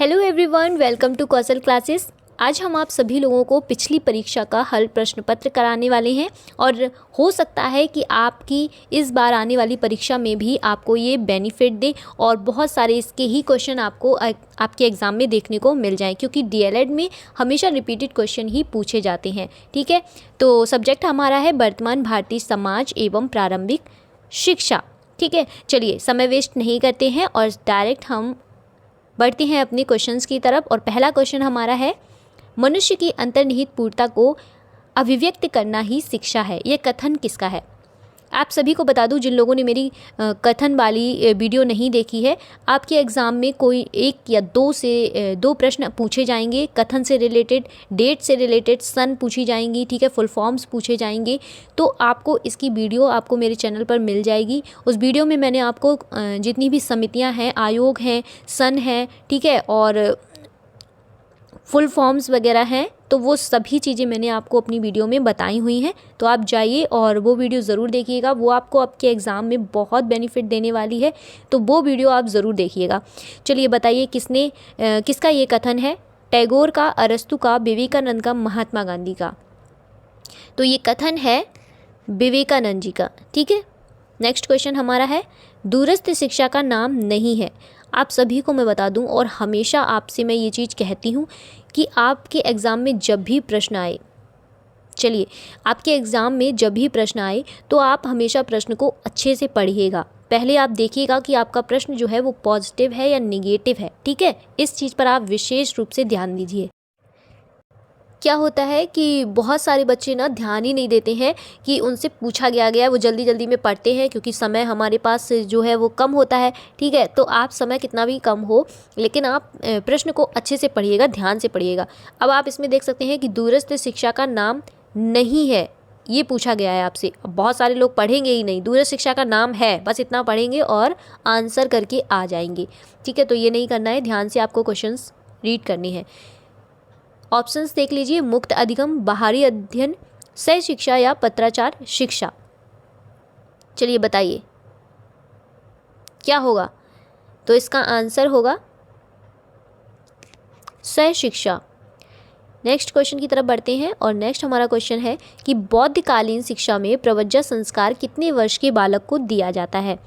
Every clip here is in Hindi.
Hello everyone, welcome to Kaushal classes. आज हम आप सभी लोगों को पिछली परीक्षा का हल प्रश्न पत्र कराने वाले हैं और हो सकता है कि आपकी इस बार आने वाली परीक्षा में भी आपको ये बेनिफिट दे और बहुत सारे इसके ही क्वेश्चन आपको आपके एग्ज़ाम में देखने को मिल जाएं, क्योंकि डीएलएड में हमेशा रिपीटेड क्वेश्चन ही पूछे जाते हैं। ठीक है, तो सब्जेक्ट हमारा है वर्तमान भारतीय समाज एवं प्रारंभिक शिक्षा। ठीक है, चलिए समय वेस्ट नहीं करते हैं और डायरेक्ट हम बढ़ते हैं अपने क्वेश्चंस की तरफ। और पहला क्वेश्चन हमारा है, मनुष्य की अंतर्निहित पूर्णता को अभिव्यक्त करना ही शिक्षा है। यह कथन किसका है? आप सभी को बता दूं, जिन लोगों ने मेरी कथन वाली वीडियो नहीं देखी है, आपके एग्ज़ाम में कोई एक या दो प्रश्न पूछे जाएंगे कथन से रिलेटेड, डेट से रिलेटेड, सन पूछी जाएंगी। ठीक है, फुल फॉर्म्स पूछे जाएंगे। तो आपको इसकी वीडियो आपको मेरे चैनल पर मिल जाएगी। उस वीडियो में मैंने आपको जितनी भी समितियां हैं, आयोग हैं, सन है, ठीक है, और फुल फॉर्म्स वगैरह हैं, तो वो सभी चीज़ें मैंने आपको अपनी वीडियो में बताई हुई हैं। तो आप जाइए और वो वीडियो ज़रूर देखिएगा, वो आपको आपके एग्ज़ाम में बहुत बेनिफिट देने वाली है। तो वो वीडियो आप ज़रूर देखिएगा। चलिए बताइए किसका ये कथन है? टैगोर का, अरस्तु का, विवेकानंद का, महात्मा गांधी का? तो ये कथन है विवेकानंद जी का। ठीक है, नेक्स्ट क्वेश्चन हमारा है, दूरस्थ शिक्षा का नाम नहीं है। आप सभी को मैं बता दूं और हमेशा आपसे मैं ये चीज़ कहती हूँ कि आपके एग्ज़ाम में जब भी प्रश्न आए, चलिए आपके एग्ज़ाम में जब भी प्रश्न आए तो आप हमेशा प्रश्न को अच्छे से पढ़िएगा। पहले आप देखिएगा कि आपका प्रश्न जो है वो पॉजिटिव है या निगेटिव है। ठीक है, इस चीज़ पर आप विशेष रूप से ध्यान दीजिए। क्या होता है कि बहुत सारे बच्चे ना ध्यान ही नहीं देते हैं कि उनसे पूछा गया है, वो जल्दी जल्दी में पढ़ते हैं क्योंकि समय हमारे पास जो है वो कम होता है। ठीक है, तो आप समय कितना भी कम हो लेकिन आप प्रश्न को अच्छे से पढ़िएगा, ध्यान से पढ़िएगा। अब आप इसमें देख सकते हैं कि दूरस्थ शिक्षा का नाम नहीं है, ये पूछा गया है आपसे। अब बहुत सारे लोग पढ़ेंगे ही नहीं, दूरस्थ शिक्षा का नाम है, बस इतना पढ़ेंगे और आंसर करके आ जाएंगे। ठीक है, तो ये नहीं करना है, ध्यान से आपको क्वेश्चंस रीड करने हैं। ऑप्शंस देख लीजिए, मुक्त अधिगम, बाहरी अध्ययन, सह शिक्षा या पत्राचार शिक्षा। चलिए बताइए क्या होगा? तो इसका आंसर होगा सह शिक्षा। नेक्स्ट क्वेश्चन की तरफ बढ़ते हैं और नेक्स्ट हमारा क्वेश्चन है कि बौद्धकालीन शिक्षा में प्रवज्जा संस्कार कितने वर्ष के बालक को दिया जाता है?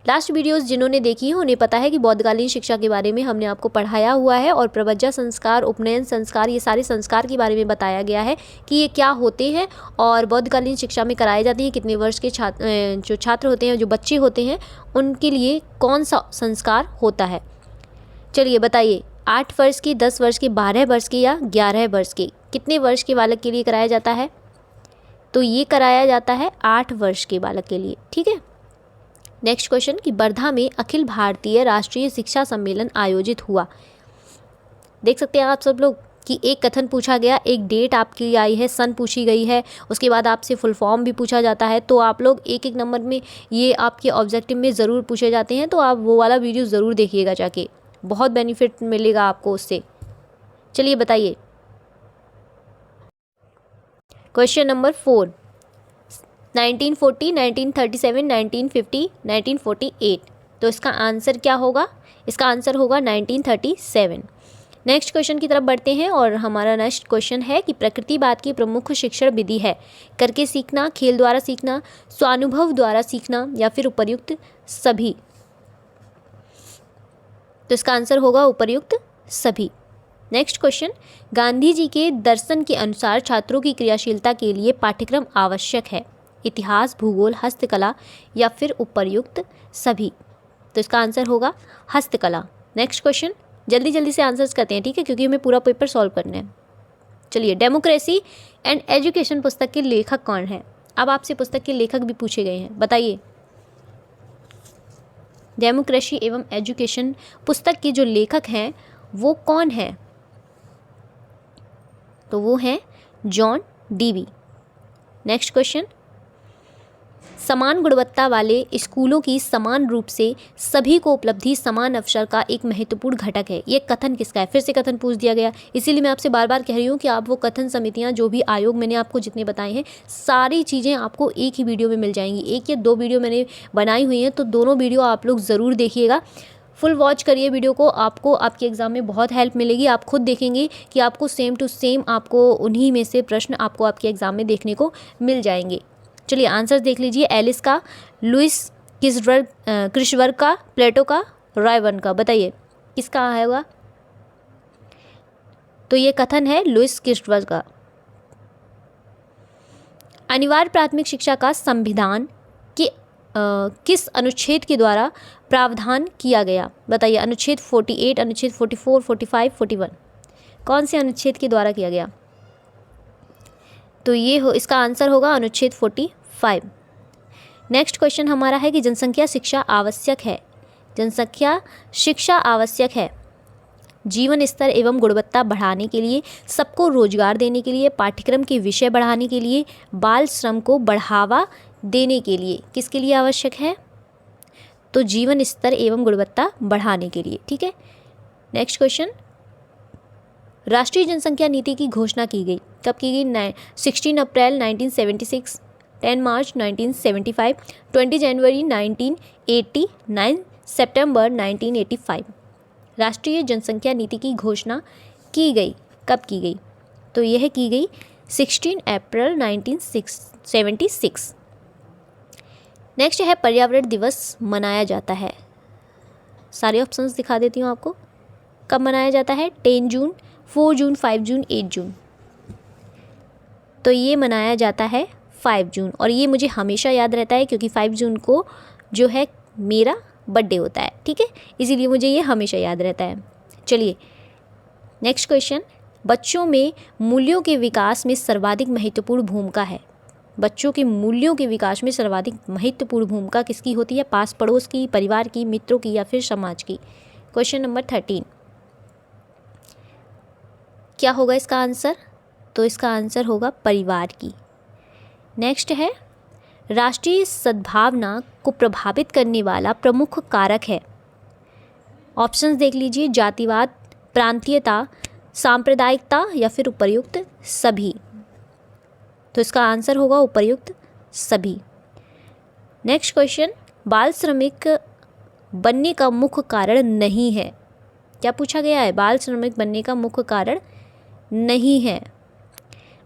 लास्ट वीडियोस जिन्होंने देखी है उन्हें पता है कि बौद्धकालीन शिक्षा के बारे में हमने आपको पढ़ाया हुआ है और प्रवज्जा संस्कार, उपनयन संस्कार, ये सारे संस्कार के बारे में बताया गया है कि ये क्या होते हैं और बौद्धकालीन शिक्षा में कराए जाते हैं। कितने वर्ष के जो छात्र होते हैं, जो बच्चे होते हैं, उनके लिए कौन सा संस्कार होता है? चलिए बताइए, 8 वर्ष के, 10 वर्ष के, 12 वर्ष के या 11 वर्ष के? कितने वर्ष के बालक के लिए कराया जाता है? तो ये कराया जाता है 8 वर्ष के बालक के लिए। ठीक है, नेक्स्ट क्वेश्चन कि वर्धा में अखिल भारतीय राष्ट्रीय शिक्षा सम्मेलन आयोजित हुआ। देख सकते हैं आप सब लोग कि एक कथन पूछा गया, एक डेट आपकी आई है, सन पूछी गई है, उसके बाद आपसे फुल फॉर्म भी पूछा जाता है। तो आप लोग एक एक नंबर में ये आपके ऑब्जेक्टिव में ज़रूर पूछे जाते हैं, तो आप वो वाला वीडियो ज़रूर देखिएगा जाके, बहुत बेनिफिट मिलेगा आपको उससे। चलिए बताइए, क्वेश्चन नंबर 4, 1940, 1937, 1950, 1948। तो इसका आंसर क्या होगा? इसका आंसर होगा 1937। नेक्स्ट क्वेश्चन की तरफ बढ़ते हैं और हमारा नेक्स्ट क्वेश्चन है कि प्रकृतिवाद की प्रमुख शिक्षण विधि है करके सीखना, खेल द्वारा सीखना, स्वानुभव द्वारा सीखना या फिर उपर्युक्त सभी? तो इसका आंसर होगा उपर्युक्त सभी। नेक्स्ट क्वेश्चन, गांधी जी के दर्शन के अनुसार छात्रों की क्रियाशीलता के लिए पाठ्यक्रम आवश्यक है? इतिहास, भूगोल, हस्तकला या फिर उपर्युक्त सभी? तो इसका आंसर होगा हस्तकला। नेक्स्ट क्वेश्चन, जल्दी जल्दी से आंसर्स करते हैं, ठीक है, क्योंकि हमें पूरा पेपर सॉल्व करना है। चलिए, डेमोक्रेसी एंड एजुकेशन पुस्तक के लेखक कौन है? अब आपसे पुस्तक के लेखक भी पूछे गए हैं, बताइए। डेमोक्रेसी एवं एजुकेशन पुस्तक के जो लेखक हैं वो कौन है? तो वो हैं जॉन डीवी। नेक्स्ट क्वेश्चन, समान गुणवत्ता वाले स्कूलों की समान रूप से सभी को उपलब्धि समान अवसर का एक महत्वपूर्ण घटक है। ये कथन किसका है? फिर से कथन पूछ दिया गया, इसीलिए मैं आपसे बार बार कह रही हूँ कि आप वो कथन समितियाँ, जो भी आयोग मैंने आपको जितने बताए हैं, सारी चीज़ें आपको एक ही वीडियो में मिल जाएंगी। 1 या 2 वीडियो मैंने बनाई हुई हैं, तो दोनों वीडियो आप लोग ज़रूर देखिएगा। फुल वॉच करिए वीडियो को, आपको आपके एग्ज़ाम में बहुत हेल्प मिलेगी। आप खुद देखेंगे कि आपको सेम टू सेम आपको उन्हीं में से प्रश्न आपको आपके एग्ज़ाम में देखने को मिल जाएंगे। चलिए आंसर देख लीजिए। एलिस का, लुइस क्रिशवर्ग का, प्लेटो का, रायबर्न का। बताइए किसका आएगा? तो ये कथन है लुइस क्रिशवर्ग का। अनिवार्य प्राथमिक शिक्षा का संविधान के किस अनुच्छेद के द्वारा प्रावधान किया गया? बताइए। अनुच्छेद 48, अनुच्छेद 44, 45, 41, कौन से अनुच्छेद के द्वारा किया गया? तो ये इसका आंसर होगा अनुच्छेद 45। नेक्स्ट क्वेश्चन हमारा है कि जनसंख्या शिक्षा आवश्यक है। जनसंख्या शिक्षा आवश्यक है जीवन स्तर एवं गुणवत्ता बढ़ाने के लिए, सबको रोजगार देने के लिए, पाठ्यक्रम के विषय बढ़ाने के लिए, बाल श्रम को बढ़ावा देने के लिए। किसके लिए आवश्यक है? तो जीवन स्तर एवं गुणवत्ता बढ़ाने के लिए। ठीक है। नेक्स्ट क्वेश्चन, राष्ट्रीय जनसंख्या नीति की घोषणा की गई। कब की गई? 16 अप्रैल 1976, 10 मार्च 1975, 20 जनवरी 1980, 9 सितंबर 1985। राष्ट्रीय जनसंख्या नीति की घोषणा की गई। कब की गई? तो यह की गई 16 अप्रैल 1976। नेक्स्ट है पर्यावरण दिवस मनाया जाता है। सारे ऑप्शंस दिखा देती हूँ आपको। कब मनाया जाता है? 10 जून, 4 जून, 5 जून, 8 जून। तो ये मनाया जाता है 5 जून, और ये मुझे हमेशा याद रहता है क्योंकि 5 जून को जो है मेरा बर्थडे होता है। ठीक है, इसीलिए मुझे ये हमेशा याद रहता है। चलिए नेक्स्ट क्वेश्चन, बच्चों में मूल्यों के विकास में सर्वाधिक महत्वपूर्ण भूमिका है। बच्चों के मूल्यों के विकास में सर्वाधिक महत्वपूर्ण भूमिका किसकी होती है? पास पड़ोस की, परिवार की, मित्रों की, या फिर समाज की। क्वेश्चन नंबर 13 क्या होगा इसका आंसर? तो इसका आंसर होगा परिवार की। नेक्स्ट है, राष्ट्रीय सद्भावना को प्रभावित करने वाला प्रमुख कारक है। ऑप्शंस देख लीजिए। जातिवाद, प्रांतीयता, सांप्रदायिकता, या फिर उपर्युक्त सभी। तो इसका आंसर होगा उपर्युक्त सभी। नेक्स्ट क्वेश्चन, बाल श्रमिक बनने का मुख्य कारण नहीं है। क्या पूछा गया है? बाल श्रमिक बनने का मुख्य कारण नहीं है।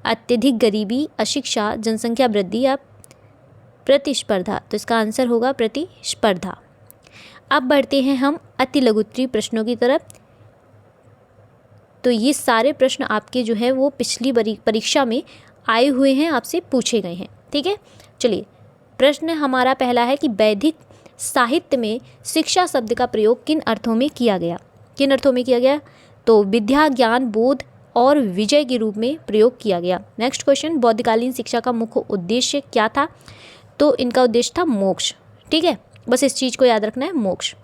अत्यधिक गरीबी, अशिक्षा, जनसंख्या वृद्धि, या प्रतिस्पर्धा। तो इसका आंसर होगा प्रतिस्पर्धा। अब बढ़ते हैं हम अति लघुत्तरीय प्रश्नों की तरफ। तो ये सारे प्रश्न आपके जो है वो पिछली परीक्षा में आए हुए हैं, आपसे पूछे गए हैं। ठीक है, चलिए प्रश्न हमारा पहला है कि वैदिक साहित्य में शिक्षा शब्द का प्रयोग किन अर्थों में किया गया? किन अर्थों में किया गया? तो विद्या, ज्ञान, बोध और विजय के रूप में प्रयोग किया गया। नेक्स्ट क्वेश्चन, बौद्धकालीन शिक्षा का मुख्य उद्देश्य क्या था? तो इनका उद्देश्य था मोक्ष। ठीक है, बस इस चीज़ को याद रखना है, मोक्ष।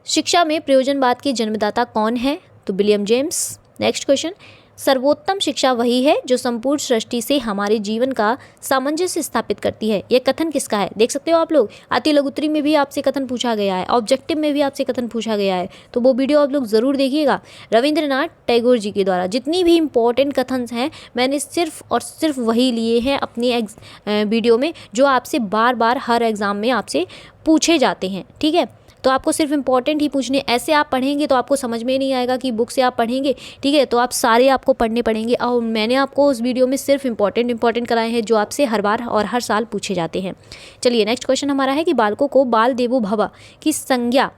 शिक्षा में प्रयोजनवाद के जन्मदाता कौन है? तो विलियम जेम्स। नेक्स्ट क्वेश्चन, सर्वोत्तम शिक्षा वही है जो संपूर्ण सृष्टि से हमारे जीवन का सामंजस्य स्थापित करती है। यह कथन किसका है? देख सकते हो आप लोग, अति लघुत्तरी में भी आपसे कथन पूछा गया है, ऑब्जेक्टिव में भी आपसे कथन पूछा गया है, तो वो वीडियो आप लोग ज़रूर देखिएगा। रविंद्रनाथ टैगोर जी के द्वारा जितनी भी इंपॉर्टेंट कथन हैं, मैंने सिर्फ और सिर्फ वही लिए हैं अपनी वीडियो में, जो आपसे बार बार हर एग्ज़ाम में आपसे पूछे जाते हैं। ठीक है, तो आपको सिर्फ इंपॉर्टेंट ही पूछने। ऐसे आप पढ़ेंगे तो आपको समझ में नहीं आएगा कि बुक से आप पढ़ेंगे। ठीक है, तो आप सारे आपको पढ़ने पड़ेंगे, और मैंने आपको उस वीडियो में सिर्फ इंपॉर्टेंट कराए हैं जो आपसे हर बार और हर साल पूछे जाते हैं। चलिए नेक्स्ट क्वेश्चन हमारा है कि बालकों को बाल देवो भव की संज्ञा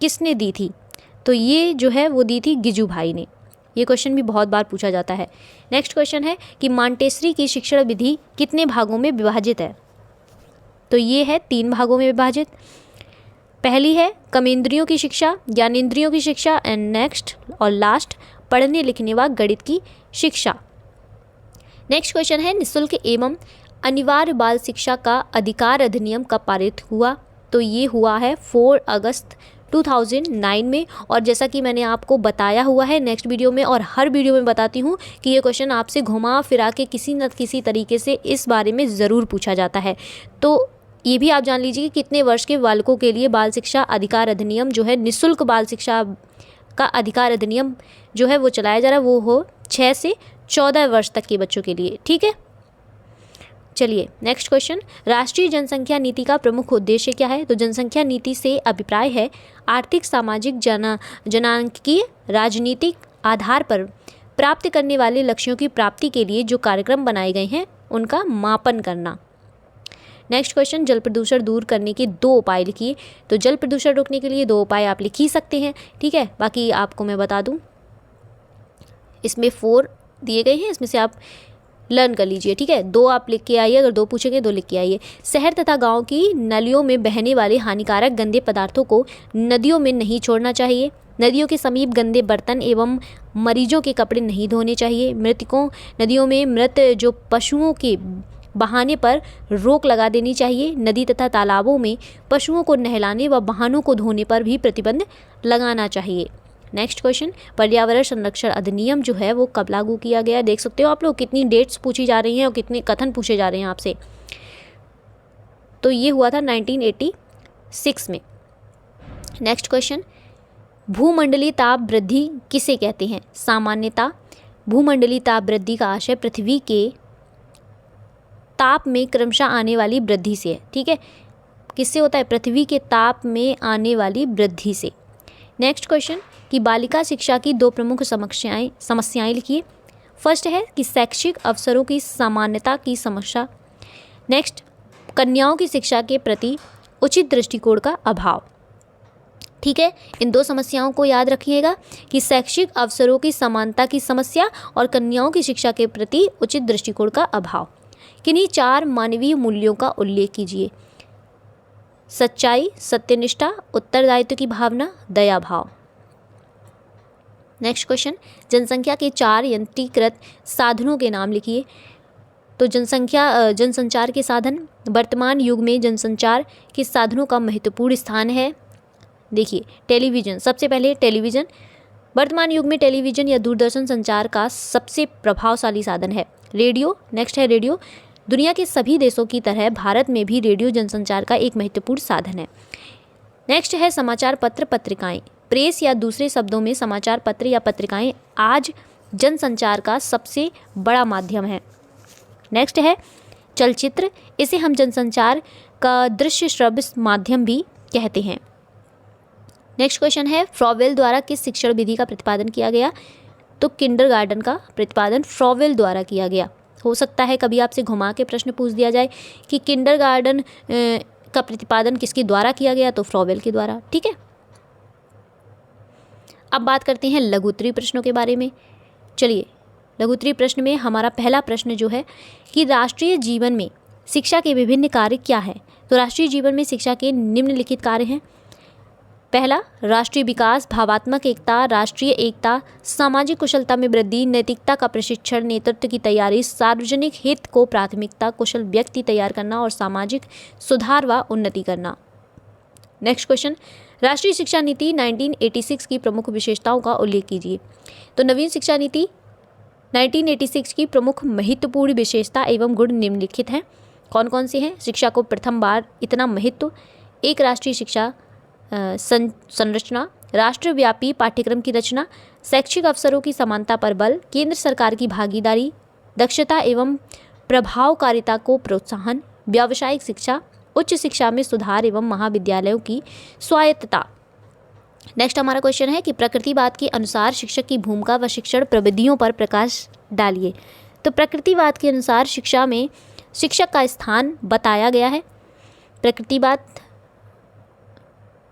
किसने दी थी? तो ये जो है वो दी थी गिजू भाई ने। ये क्वेश्चन भी बहुत बार पूछा जाता है। नेक्स्ट क्वेश्चन है कि मॉन्टेसरी की शिक्षण विधि कितने भागों में विभाजित है? तो ये है 3 भागों में विभाजित। पहली है कर्मेंद्रियों की शिक्षा, ज्ञानेंद्रियों की शिक्षा, एंड नेक्स्ट और लास्ट पढ़ने लिखने व गणित की शिक्षा। नेक्स्ट क्वेश्चन है, निःशुल्क एवं अनिवार्य बाल शिक्षा का अधिकार अधिनियम कब पारित हुआ? तो ये हुआ है 4 अगस्त 2009 में। और जैसा कि मैंने आपको बताया हुआ है नेक्स्ट वीडियो में, और हर वीडियो में बताती हूँ कि ये क्वेश्चन आपसे घुमा फिरा के किसी न किसी तरीके से इस बारे में ज़रूर पूछा जाता है। तो ये भी आप जान लीजिए कि कितने वर्ष के बालकों के लिए बाल शिक्षा अधिकार अधिनियम जो है, निःशुल्क बाल शिक्षा का अधिकार अधिनियम जो है वो चलाया जा रहा है, वो हो 6 से 14 वर्ष तक के बच्चों के लिए। ठीक है, चलिए नेक्स्ट क्वेश्चन, राष्ट्रीय जनसंख्या नीति का प्रमुख उद्देश्य क्या है? तो जनसंख्या नीति से अभिप्राय है आर्थिक, सामाजिक, जनांकीय, राजनीतिक आधार पर प्राप्त करने वाले लक्ष्यों की प्राप्ति के लिए जो कार्यक्रम बनाए गए हैं उनका मापन करना। नेक्स्ट क्वेश्चन, जल प्रदूषण दूर करने के 2 उपाय लिखिए। तो जल प्रदूषण रोकने के लिए 2 उपाय आप लिख ही सकते हैं, ठीक है। बाकी आपको मैं बता दूं, इसमें 4 दिए गए हैं, इसमें से आप लर्न कर लीजिए, ठीक है। 2 आप लिख के आइए, अगर 2 पूछेंगे 2 लिख के आइए। शहर तथा गांव की नलियों में बहने वाले हानिकारक गंदे पदार्थों को नदियों में नहीं छोड़ना चाहिए। नदियों के समीप गंदे बर्तन एवं मरीजों के कपड़े नहीं धोने चाहिए। नदियों में मृत जो पशुओं के बहाने पर रोक लगा देनी चाहिए। नदी तथा तालाबों में पशुओं को नहलाने व वाहनों को धोने पर भी प्रतिबंध लगाना चाहिए। नेक्स्ट क्वेश्चन, पर्यावरण संरक्षण अधिनियम जो है वो कब लागू किया गया? देख सकते हो आप लोग कितनी डेट्स पूछी जा रही हैं और कितने कथन पूछे जा रहे हैं आपसे। तो ये हुआ था 1986 में। नेक्स्ट क्वेश्चन, भूमंडलीय ताप वृद्धि किसे कहते हैं? सामान्यतः भूमंडलीय ताप वृद्धि का आशय पृथ्वी के ताप में क्रमशः आने वाली वृद्धि से है, ठीक है। किससे होता है? पृथ्वी के ताप में आने वाली वृद्धि से। नेक्स्ट क्वेश्चन, कि बालिका शिक्षा की 2 प्रमुख समस्याएं लिखिए। फर्स्ट है कि शैक्षिक अवसरों की समानता की समस्या। नेक्स्ट, कन्याओं की शिक्षा के प्रति उचित दृष्टिकोण का अभाव, ठीक है। इन 2 समस्याओं को याद रखिएगा कि शैक्षिक अवसरों की समानता की समस्या और कन्याओं की शिक्षा के प्रति उचित दृष्टिकोण का अभाव। किन्हीं 4 मानवीय मूल्यों का उल्लेख कीजिए। सच्चाई, सत्यनिष्ठा, उत्तरदायित्व की भावना, दया भाव। नेक्स्ट क्वेश्चन, जनसंख्या के 4 यंत्रीकृत साधनों के नाम लिखिए। तो जनसंचार के साधन, वर्तमान युग में जनसंचार के साधनों का महत्वपूर्ण स्थान है। देखिए, टेलीविज़न, सबसे पहले टेलीविज़न। वर्तमान युग में टेलीविज़न या दूरदर्शन संचार का सबसे प्रभावशाली साधन है। रेडियो, नेक्स्ट है रेडियो। दुनिया के सभी देशों की तरह भारत में भी रेडियो जनसंचार का एक महत्वपूर्ण साधन है। नेक्स्ट है समाचार पत्र, पत्रिकाएं। प्रेस या दूसरे शब्दों में समाचार पत्र या पत्रिकाएं आज जनसंचार का सबसे बड़ा माध्यम है। नेक्स्ट है चलचित्र, इसे हम जनसंचार का दृश्य श्रव्य माध्यम भी कहते हैं। नेक्स्ट क्वेश्चन है, फ्रॉवेल द्वारा किस शिक्षण विधि का प्रतिपादन किया गया? तो किंडरगार्टन का प्रतिपादन फ्रॉवेल द्वारा किया गया। हो सकता है कभी आपसे घुमा के प्रश्न पूछ दिया जाए कि किंडरगार्टन का प्रतिपादन किसके द्वारा किया गया? तो फ्रॉवेल के द्वारा, ठीक है। अब बात करते हैं लघु उत्तरीय प्रश्नों के बारे में। चलिए, लघु उत्तरीय प्रश्न में हमारा पहला प्रश्न जो है कि राष्ट्रीय जीवन में शिक्षा के विभिन्न कार्य क्या हैं? तो राष्ट्रीय जीवन में शिक्षा के निम्नलिखित कार्य हैं। पहला, राष्ट्रीय विकास, भावात्मक एकता, राष्ट्रीय एकता, सामाजिक कुशलता में वृद्धि, नैतिकता का प्रशिक्षण, नेतृत्व की तैयारी, सार्वजनिक हित को प्राथमिकता, कुशल व्यक्ति तैयार करना और सामाजिक सुधार व उन्नति करना। नेक्स्ट क्वेश्चन, राष्ट्रीय शिक्षा नीति 1986 की प्रमुख विशेषताओं का उल्लेख कीजिए। तो नवीन शिक्षा नीति 1986 की प्रमुख महत्वपूर्ण विशेषता एवं गुण निम्नलिखित हैं। कौन कौन से हैं? शिक्षा को प्रथम बार इतना महत्व, एक राष्ट्रीय शिक्षा संरचना, राष्ट्रव्यापी पाठ्यक्रम की रचना, शैक्षिक अवसरों की समानता पर बल, केंद्र सरकार की भागीदारी, दक्षता एवं प्रभावकारिता को प्रोत्साहन, व्यावसायिक शिक्षा, उच्च शिक्षा में सुधार एवं महाविद्यालयों की स्वायत्तता। नेक्स्ट हमारा क्वेश्चन है कि प्रकृतिवाद के अनुसार शिक्षक की भूमिका व शिक्षण प्रविधियों पर प्रकाश डालिए। तो प्रकृतिवाद के अनुसार शिक्षा में शिक्षक का स्थान बताया गया है। प्रकृतिवाद,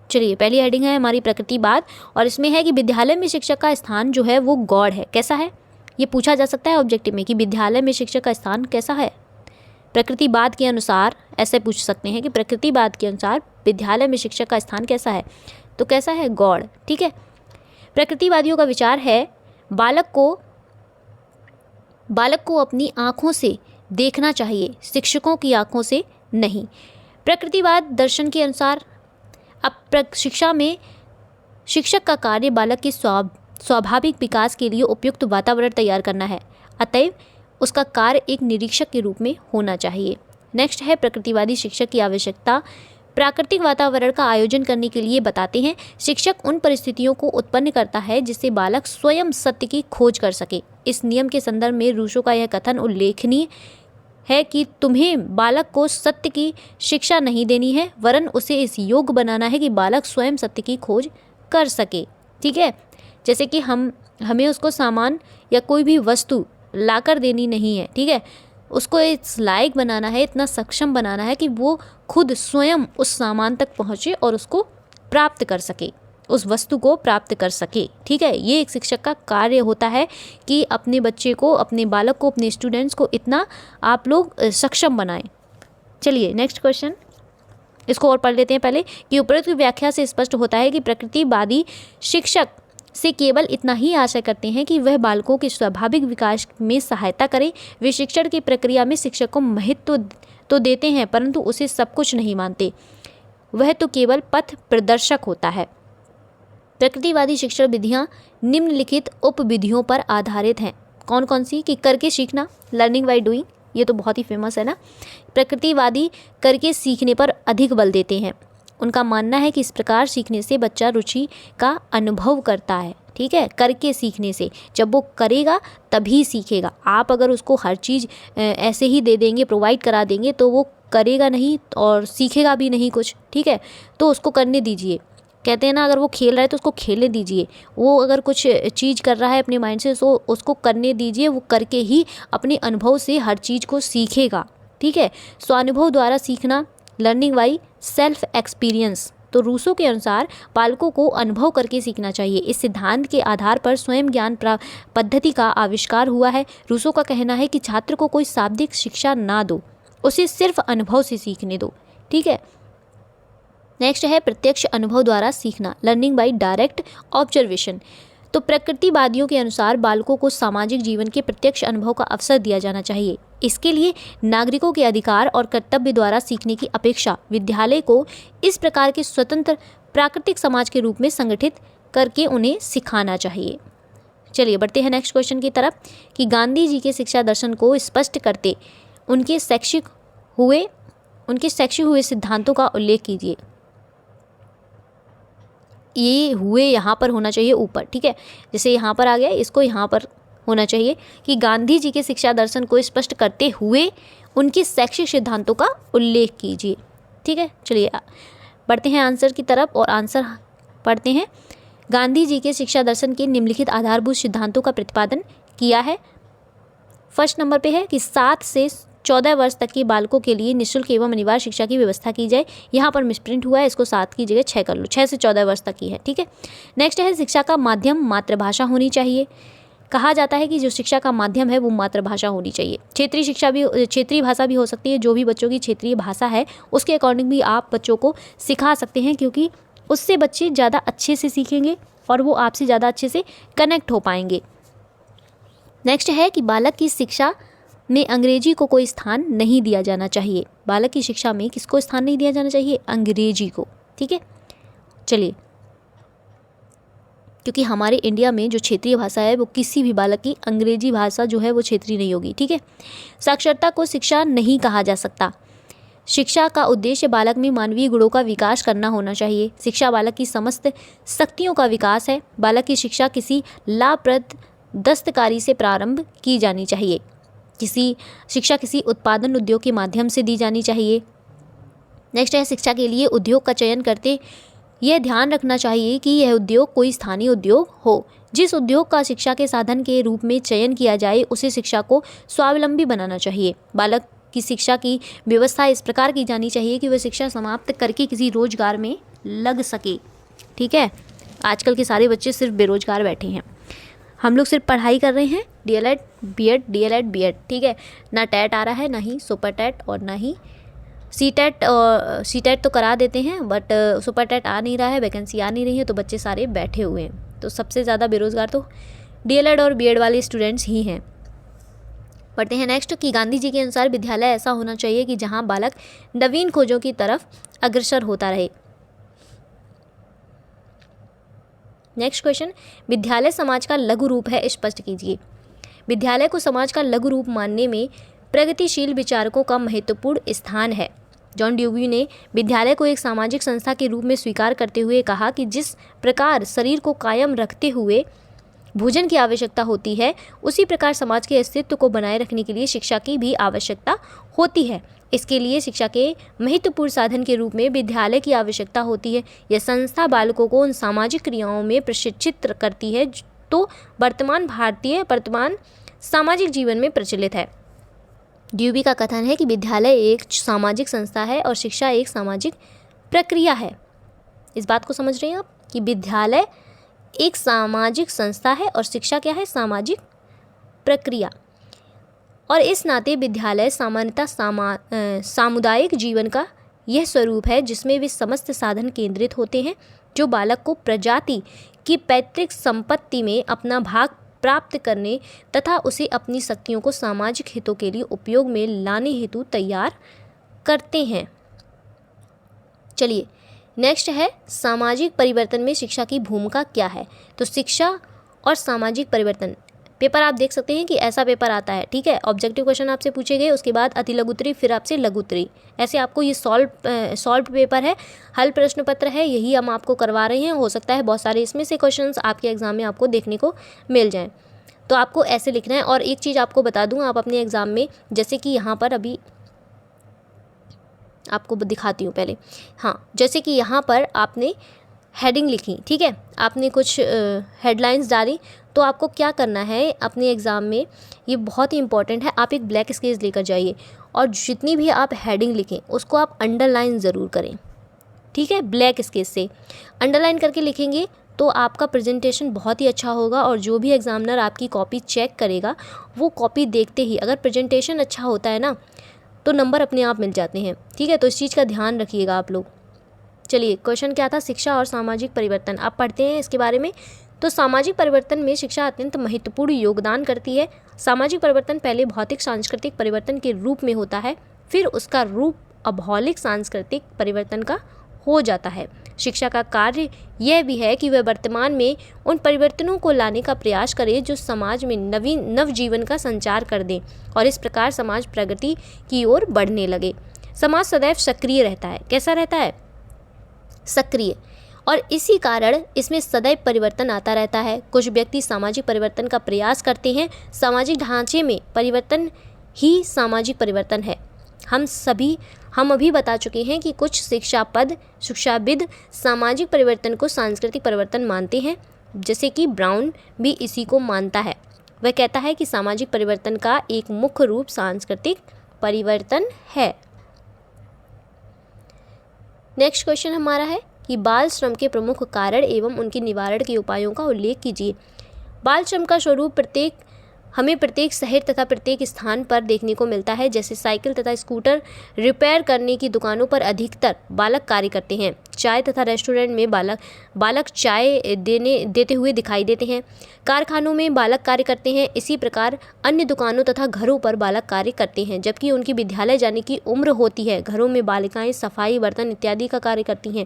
चलिए पहली हेडिंग है हमारी प्रकृतिवाद और इसमें है कि विद्यालय में शिक्षक का स्थान जो है वो गौड़ है। कैसा है? ये पूछा जा सकता है ऑब्जेक्टिव में कि विद्यालय में शिक्षक का स्थान कैसा है। प्रकृतिवाद के अनुसार ऐसे पूछ सकते हैं कि प्रकृतिवाद के अनुसार विद्यालय में शिक्षक का स्थान कैसा है? तो कैसा है? गौड़, ठीक है। प्रकृतिवादियों का विचार है बालक को अपनी आँखों से देखना चाहिए, शिक्षकों की आँखों से नहीं। प्रकृतिवाद दर्शन के अनुसार अब शिक्षा में शिक्षक का कार्य बालक के स्वाभाविक विकास के लिए उपयुक्त वातावरण तैयार करना है, अतएव उसका कार्य एक निरीक्षक के रूप में होना चाहिए। नेक्स्ट है प्रकृतिवादी शिक्षक की आवश्यकता प्राकृतिक वातावरण का आयोजन करने के लिए बताते हैं। शिक्षक उन परिस्थितियों को उत्पन्न करता है जिससे बालक स्वयं सत्य की खोज कर सके। इस नियम के संदर्भ में रूसो का यह कथन उल्लेखनीय है कि तुम्हें बालक को सत्य की शिक्षा नहीं देनी है, वरन उसे इस योग्य बनाना है कि बालक स्वयं सत्य की खोज कर सके। ठीक है, जैसे कि हमें उसको सामान या कोई भी वस्तु लाकर देनी नहीं है। ठीक है, उसको इस लायक बनाना है, इतना सक्षम बनाना है कि वो खुद स्वयं उस सामान तक पहुँचे और उसको प्राप्त कर सके, उस वस्तु को प्राप्त कर सके। ठीक है, ये एक शिक्षक का कार्य होता है कि अपने बच्चे को, अपने बालक को, अपने स्टूडेंट्स को इतना आप लोग सक्षम बनाएं। चलिए नेक्स्ट क्वेश्चन, इसको और पढ़ लेते हैं पहले कि उपरोक्त व्याख्या से स्पष्ट होता है कि प्रकृतिवादी शिक्षक से केवल इतना ही आशा करते हैं कि वह बालकों के स्वाभाविक विकास में सहायता करे। वे शिक्षण की प्रक्रिया में शिक्षक को महत्व तो देते हैं, परंतु उसे सब कुछ नहीं मानते, वह तो केवल पथ प्रदर्शक होता है। प्रकृतिवादी शिक्षण विधियाँ निम्नलिखित उपविधियों पर आधारित हैं। कौन कौन सी? कि करके सीखना, लर्निंग बाय डूइंग, ये तो बहुत ही फेमस है ना। प्रकृतिवादी करके सीखने पर अधिक बल देते हैं। उनका मानना है कि इस प्रकार सीखने से बच्चा रुचि का अनुभव करता है। ठीक है, करके सीखने से, जब वो करेगा तभी सीखेगा। आप अगर उसको हर चीज़ ऐसे ही दे देंगे, प्रोवाइड करा देंगे, तो वो करेगा नहीं और सीखेगा भी नहीं कुछ। ठीक है, तो उसको करने दीजिए। कहते हैं ना, अगर वो खेल रहा है तो उसको खेलने दीजिए। वो अगर कुछ चीज़ कर रहा है अपने माइंड से, तो उसको करने दीजिए। वो करके ही अपने अनुभव से हर चीज़ को सीखेगा। ठीक है, स्वानुभव द्वारा सीखना, लर्निंग बाई सेल्फ एक्सपीरियंस। तो रूसो के अनुसार बालकों को अनुभव करके सीखना चाहिए। इस सिद्धांत के आधार पर स्वयं ज्ञान पद्धति का आविष्कार हुआ है। रूसो का कहना है कि छात्र को कोई शाब्दिक शिक्षा ना दो, उसे सिर्फ अनुभव से सीखने दो। ठीक है, नेक्स्ट है प्रत्यक्ष अनुभव द्वारा सीखना, लर्निंग बाय डायरेक्ट ऑब्जर्वेशन। तो प्रकृतिवादियों के अनुसार बालकों को सामाजिक जीवन के प्रत्यक्ष अनुभव का अवसर दिया जाना चाहिए। इसके लिए नागरिकों के अधिकार और कर्तव्य द्वारा सीखने की अपेक्षा विद्यालय को इस प्रकार के स्वतंत्र प्राकृतिक समाज के रूप में संगठित करके उन्हें सिखाना चाहिए। चलिए बढ़ते हैं नेक्स्ट क्वेश्चन की तरफ कि गांधी जी के शिक्षा दर्शन को स्पष्ट करते उनके शैक्षिक हुए सिद्धांतों का उल्लेख कीजिए। ये हुए यहाँ पर होना चाहिए ऊपर। ठीक है, जैसे यहाँ पर आ गया, इसको यहाँ पर होना चाहिए कि गांधी जी के शिक्षा दर्शन को स्पष्ट करते हुए उनके शैक्षिक सिद्धांतों का उल्लेख कीजिए। ठीक है, चलिए बढ़ते हैं आंसर की तरफ और आंसर पढ़ते हैं। गांधी जी के शिक्षा दर्शन के निम्नलिखित आधारभूत सिद्धांतों का प्रतिपादन किया है। फर्स्ट नंबर पे है कि 7 से 14 वर्ष तक के बालकों के लिए निःशुल्क एवं अनिवार्य शिक्षा की व्यवस्था की जाए। यहाँ पर मिसप्रिंट हुआ है, इसको 7 की जगह 6 कर लो, 6 से 14 वर्ष तक की है। ठीक है, नेक्स्ट है शिक्षा का माध्यम मातृभाषा होनी चाहिए। कहा जाता है कि जो शिक्षा का माध्यम है वो मातृभाषा होनी चाहिए। क्षेत्रीय भाषा भी हो सकती है। जो भी बच्चों की क्षेत्रीय भाषा है उसके अकॉर्डिंग भी आप बच्चों को सिखा सकते हैं, क्योंकि उससे बच्चे ज़्यादा अच्छे से सीखेंगे और वो आपसे ज़्यादा अच्छे से कनेक्ट हो पाएंगे। नेक्स्ट है कि बालक की शिक्षा में अंग्रेजी को कोई स्थान नहीं दिया जाना चाहिए। बालक की शिक्षा में किसको स्थान नहीं दिया जाना चाहिए? अंग्रेजी को। ठीक है, चलिए, क्योंकि हमारे इंडिया में जो क्षेत्रीय भाषा है वो किसी भी बालक की अंग्रेजी भाषा जो है वो क्षेत्रीय नहीं होगी। ठीक है, साक्षरता को शिक्षा नहीं कहा जा सकता। शिक्षा का उद्देश्य बालक में मानवीय गुणों का विकास करना होना चाहिए। शिक्षा बालक की समस्त शक्तियों का विकास है। बालक की शिक्षा किसी लाभप्रद दस्तकारी से प्रारंभ की जानी चाहिए। शिक्षा किसी उत्पादन उद्योग के माध्यम से दी जानी चाहिए। नेक्स्ट है शिक्षा के लिए उद्योग का चयन करते यह ध्यान रखना चाहिए कि यह उद्योग कोई स्थानीय उद्योग हो। जिस उद्योग का शिक्षा के साधन के रूप में चयन किया जाए उसे शिक्षा को स्वावलंबी बनाना चाहिए। बालक की शिक्षा की व्यवस्था इस प्रकार की जानी चाहिए कि वह शिक्षा समाप्त करके किसी रोजगार में लग सके। ठीक है, आजकल के सारे बच्चे सिर्फ बेरोजगार बैठे हैं। हम लोग सिर्फ पढ़ाई कर रहे हैं, डीएलएड बीएड। ठीक है, ना टेट आ रहा है, ना ही सुपर टेट और ना ही सीटेट तो करा देते हैं, बट सुपर टेट आ नहीं रहा है, वैकेंसी आ नहीं रही है, तो बच्चे सारे बैठे हुए हैं। तो सबसे ज़्यादा बेरोज़गार तो डीएलएड और बीएड वाले स्टूडेंट्स ही हैं। पढ़ते हैं नेक्स्ट कि गांधी जी के अनुसार विद्यालय ऐसा होना चाहिए कि जहां बालक नवीन खोजों की तरफ अग्रसर होता रहे। नेक्स्ट क्वेश्चन, विद्यालय समाज का लघु रूप है, स्पष्ट कीजिए। विद्यालय को समाज का लघु रूप मानने में प्रगतिशील विचारकों का महत्वपूर्ण स्थान है। जॉन ड्यूवी ने विद्यालय को एक सामाजिक संस्था के रूप में स्वीकार करते हुए कहा कि जिस प्रकार शरीर को कायम रखते हुए भोजन की आवश्यकता होती है, उसी प्रकार समाज के अस्तित्व को बनाए रखने के लिए शिक्षा की भी आवश्यकता होती है। इसके लिए शिक्षा के महत्वपूर्ण साधन के रूप में विद्यालय की आवश्यकता होती है। यह संस्था बालकों को उन सामाजिक क्रियाओं में प्रशिक्षित करती है तो वर्तमान सामाजिक जीवन में प्रचलित है। ड्यूबी का कथन है कि विद्यालय एक सामाजिक संस्था है और शिक्षा एक सामाजिक प्रक्रिया है। इस बात को समझ रहे हैं आप कि विद्यालय एक सामाजिक संस्था है और शिक्षा क्या है? सामाजिक प्रक्रिया। और इस नाते विद्यालय सामान्यतः सामुदायिक जीवन का यह स्वरूप है जिसमें वे समस्त साधन केंद्रित होते हैं जो बालक को प्रजाति की पैतृक संपत्ति में अपना भाग प्राप्त करने तथा उसे अपनी शक्तियों को सामाजिक हितों के लिए उपयोग में लाने हेतु तैयार करते हैं। चलिए नेक्स्ट है सामाजिक परिवर्तन में शिक्षा की भूमिका क्या है। तो शिक्षा और सामाजिक परिवर्तन, पेपर आप देख सकते हैं कि ऐसा पेपर आता है, ठीक है। ऑब्जेक्टिव क्वेश्चन आपसे पूछे गए, उसके बाद अति लघुत्तरी, फिर आपसे लघुत्तरी, ऐसे आपको ये सॉल्व पेपर है, हल प्रश्न पत्र है, यही हम आपको करवा रहे हैं। हो सकता है बहुत सारे इसमें से क्वेश्चंस आपके एग्जाम में आपको देखने को मिल जाएं, तो आपको ऐसे लिखना है। और एक चीज़ आपको बता दूँ, आप अपने एग्ज़ाम में जैसे कि यहाँ पर अभी आपको दिखाती हूँ पहले, हाँ, जैसे कि यहाँ पर आपने हेडिंग लिखी, ठीक है, आपने कुछ हेडलाइंस डाली, तो आपको क्या करना है अपने एग्ज़ाम में, ये बहुत ही इंपॉर्टेंट है, आप एक ब्लैक स्केच लेकर जाइए और जितनी भी आप हेडिंग लिखें उसको आप अंडरलाइन ज़रूर करें, ठीक है। ब्लैक स्केच से अंडरलाइन करके लिखेंगे तो आपका प्रेजेंटेशन बहुत ही अच्छा होगा और जो भी एग्ज़ामिनर आपकी कॉपी चेक करेगा वो कॉपी देखते ही अगर प्रेजेंटेशन अच्छा होता है ना तो नंबर अपने आप मिल जाते हैं, ठीक है। तो इस चीज़ का ध्यान रखिएगा आप लोग। चलिए क्वेश्चन क्या था, शिक्षा और सामाजिक परिवर्तन, आप पढ़ते हैं इसके बारे में। तो सामाजिक परिवर्तन में शिक्षा अत्यंत महत्वपूर्ण योगदान करती है। सामाजिक परिवर्तन पहले भौतिक सांस्कृतिक परिवर्तन के रूप में होता है, फिर उसका रूप अभौतिक सांस्कृतिक परिवर्तन का हो जाता है। शिक्षा का कार्य यह भी है कि वह वर्तमान में उन परिवर्तनों को लाने का प्रयास करे जो समाज में नव जीवन का संचार कर दें और इस प्रकार समाज प्रगति की ओर बढ़ने लगे। समाज सदैव सक्रिय रहता है, कैसा रहता है? सक्रिय, और इसी कारण इसमें सदैव परिवर्तन आता रहता है। कुछ व्यक्ति सामाजिक परिवर्तन का प्रयास करते हैं। सामाजिक ढांचे में परिवर्तन ही सामाजिक परिवर्तन है। हम अभी बता चुके हैं कि कुछ शिक्षाविद सामाजिक परिवर्तन को सांस्कृतिक परिवर्तन मानते हैं, जैसे कि ब्राउन भी इसी को मानता है। वह कहता है कि सामाजिक परिवर्तन का एक मुख्य रूप सांस्कृतिक परिवर्तन है। नेक्स्ट क्वेश्चन हमारा है कि बाल श्रम के प्रमुख कारण एवं उनके निवारण के उपायों का उल्लेख कीजिए। बाल श्रम का स्वरूप हमें प्रत्येक शहर तथा प्रत्येक स्थान पर देखने को मिलता है। जैसे साइकिल तथा स्कूटर रिपेयर करने की दुकानों पर अधिकतर बालक कार्य करते हैं। चाय तथा रेस्टोरेंट में बालक चाय देते हुए दिखाई देते हैं। कारखानों में बालक कार्य करते हैं। इसी प्रकार अन्य दुकानों तथा घरों पर बालक कार्य करते हैं। जबकि उनकी विद्यालय जाने की उम्र होती है, घरों में बालिकाएं सफाई, बर्तन इत्यादि का कार्य करती हैं।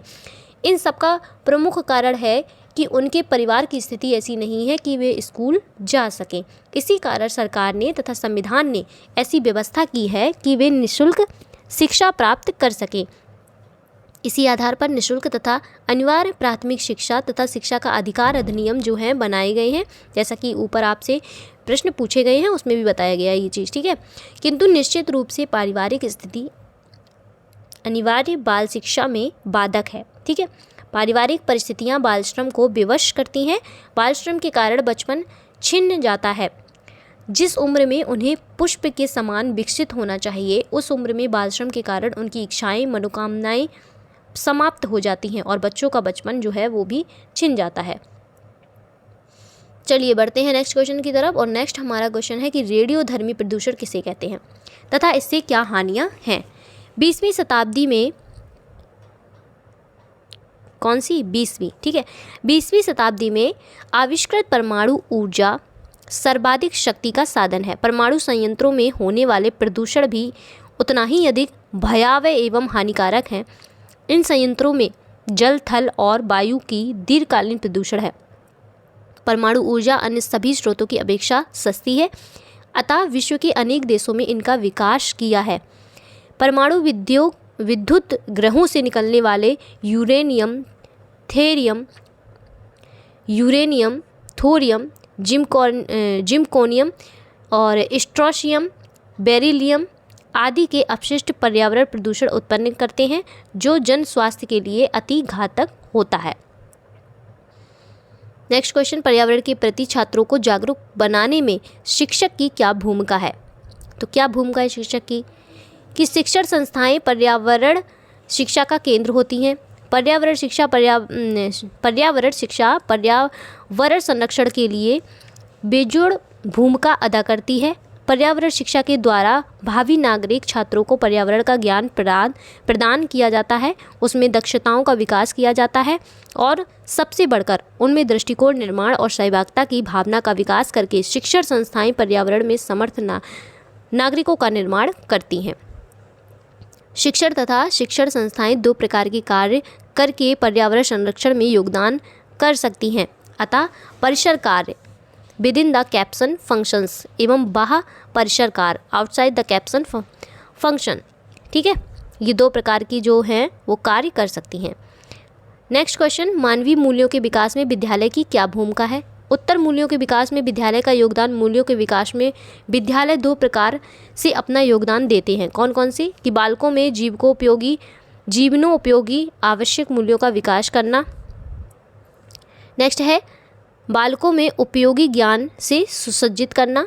इन सबका प्रमुख कारण है कि उनके परिवार की स्थिति ऐसी नहीं है कि वे स्कूल जा सकें। इसी कारण सरकार ने तथा संविधान ने ऐसी व्यवस्था की है कि वे निःशुल्क शिक्षा प्राप्त कर सकें। इसी आधार पर निःशुल्क तथा अनिवार्य प्राथमिक शिक्षा तथा शिक्षा का अधिकार अधिनियम जो हैं बनाए गए हैं, जैसा कि ऊपर आपसे प्रश्न पूछे गए हैं उसमें भी बताया गया है ये चीज़, ठीक है। किंतु निश्चित रूप से पारिवारिक स्थिति अनिवार्य बाल शिक्षा में बाधक है, ठीक है। पारिवारिक परिस्थितियां बाल श्रम को विवश करती हैं। बाल श्रम के कारण बचपन छिन्न जाता है। जिस उम्र में उन्हें पुष्प के समान विकसित होना चाहिए, उस उम्र में बाल श्रम के कारण उनकी इच्छाएं, मनोकामनाएं समाप्त हो जाती हैं और बच्चों का बचपन जो है वो भी छिन जाता है। चलिए बढ़ते हैं नेक्स्ट क्वेश्चन की तरफ। और नेक्स्ट हमारा क्वेश्चन है कि रेडियोधर्मी प्रदूषण किसे कहते हैं तथा इससे क्या हानियाँ हैं। 20वीं शताब्दी में कौन सी 20वीं, ठीक है, 20वीं शताब्दी में आविष्कृत परमाणु ऊर्जा सर्वाधिक शक्ति का साधन है। परमाणु संयंत्रों में होने वाले प्रदूषण भी उतना ही अधिक भयावह एवं हानिकारक हैं। इन संयंत्रों में जल, थल और वायु की दीर्घकालीन प्रदूषण है। परमाणु ऊर्जा अन्य सभी स्रोतों की अपेक्षा सस्ती है, अतः विश्व के अनेक देशों में इनका विकास किया है। परमाणु विद्युत ग्रहों से निकलने वाले यूरेनियम, थोरियम, जिमकोनियम और स्ट्रोशियम, बेरिलियम आदि के अपशिष्ट पर्यावरण प्रदूषण उत्पन्न करते हैं, जो जन स्वास्थ्य के लिए अति घातक होता है। नेक्स्ट क्वेश्चन, पर्यावरण के प्रति छात्रों को जागरूक बनाने में शिक्षक की क्या भूमिका है? तो क्या भूमिका है शिक्षक की? कि शिक्षण संस्थाएं पर्यावरण शिक्षा का केंद्र होती हैं। पर्यावरण शिक्षा पर्यावरण संरक्षण के लिए बेजोड़ भूमिका अदा करती है। पर्यावरण शिक्षा के द्वारा भावी नागरिक छात्रों को पर्यावरण का ज्ञान प्रदान किया जाता है, उसमें दक्षताओं का विकास किया जाता है और सबसे बढ़कर उनमें दृष्टिकोण निर्माण और सहभागिता की भावना का विकास करके शिक्षण संस्थाएं पर्यावरण में समर्थ नागरिकों का निर्माण करती हैं। शिक्षण तथा शिक्षण संस्थाएं दो प्रकार के कार्य करके पर्यावरण संरक्षण में योगदान कर सकती हैं। अतः परिसर कार्य with in the caption functions एवं बाह्य परिसर कार्य आउटसाइड द कैप्सन फंक्शन। ठीक है, ये दो प्रकार की जो हैं वो कार्य कर सकती हैं। नेक्स्ट क्वेश्चन, मानवीय मूल्यों के विकास में विद्यालय की क्या भूमिका है? उत्तर, मूल्यों के विकास में विद्यालय का योगदान। मूल्यों के विकास में विद्यालय दो प्रकार से अपना योगदान देते हैं। कौन कौन से? कि बालकों में जीवनोपयोगी आवश्यक मूल्यों का विकास करना। नेक्स्ट है बालकों में उपयोगी ज्ञान से सुसज्जित करना।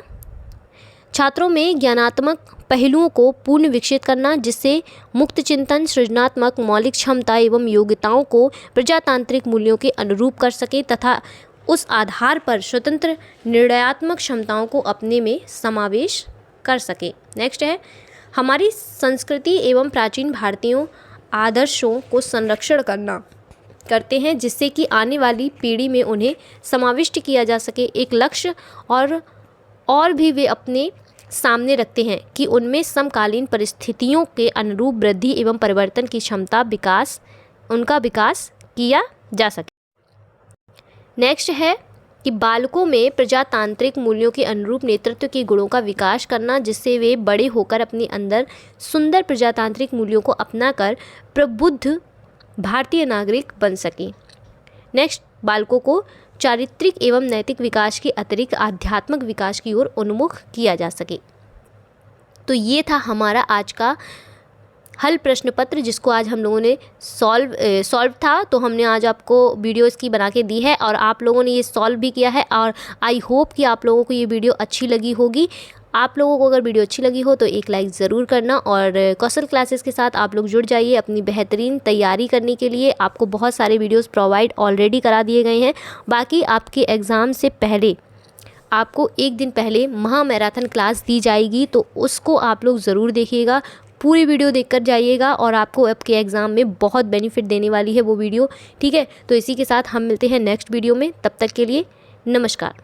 छात्रों में ज्ञानात्मक पहलुओं को पूर्ण विकसित करना, जिससे मुक्त चिंतन, सृजनात्मक मौलिक क्षमता एवं योग्यताओं को प्रजातांत्रिक मूल्यों के अनुरूप कर सके तथा उस आधार पर स्वतंत्र निर्णयात्मक क्षमताओं को अपने में समावेश कर सके। नेक्स्ट है हमारी संस्कृति एवं प्राचीन भारतीयों आदर्शों को संरक्षण करते हैं, जिससे कि आने वाली पीढ़ी में उन्हें समाविष्ट किया जा सके। एक लक्ष्य और भी वे अपने सामने रखते हैं कि उनमें समकालीन परिस्थितियों के अनुरूप वृद्धि एवं परिवर्तन की क्षमता उनका विकास किया जा सके। नेक्स्ट है कि बालकों में प्रजातांत्रिक मूल्यों के अनुरूप नेतृत्व के गुणों का विकास करना, जिससे वे बड़े होकर अपने अंदर सुंदर प्रजातांत्रिक मूल्यों को अपनाकर प्रबुद्ध भारतीय नागरिक बन सकें। नेक्स्ट, बालकों को चारित्रिक एवं नैतिक विकास के अतिरिक्त आध्यात्मिक विकास की ओर उन्मुख किया जा सके। तो ये था हमारा आज का हल प्रश्न पत्र, जिसको आज हम लोगों ने सॉल्व था। तो हमने आज आपको वीडियो इसकी बना के दी है और आप लोगों ने ये सॉल्व भी किया है और आई होप कि आप लोगों को ये वीडियो अच्छी लगी होगी। आप लोगों को अगर वीडियो अच्छी लगी हो तो एक लाइक ज़रूर करना और कौशल क्लासेस के साथ आप लोग जुड़ जाइए अपनी बेहतरीन तैयारी करने के लिए। आपको बहुत सारे वीडियोस प्रोवाइड ऑलरेडी करा दिए गए हैं। बाकी आपके एग्ज़ाम से पहले आपको एक दिन पहले महा मैराथन क्लास दी जाएगी, तो उसको आप लोग ज़रूर देखिएगा, पूरी वीडियो देखकर जाइएगा और आपको आपके एग्ज़ाम में बहुत बेनिफिट देने वाली है वो वीडियो। ठीक है, तो इसी के साथ हम मिलते हैं नेक्स्ट वीडियो में। तब तक के लिए नमस्कार।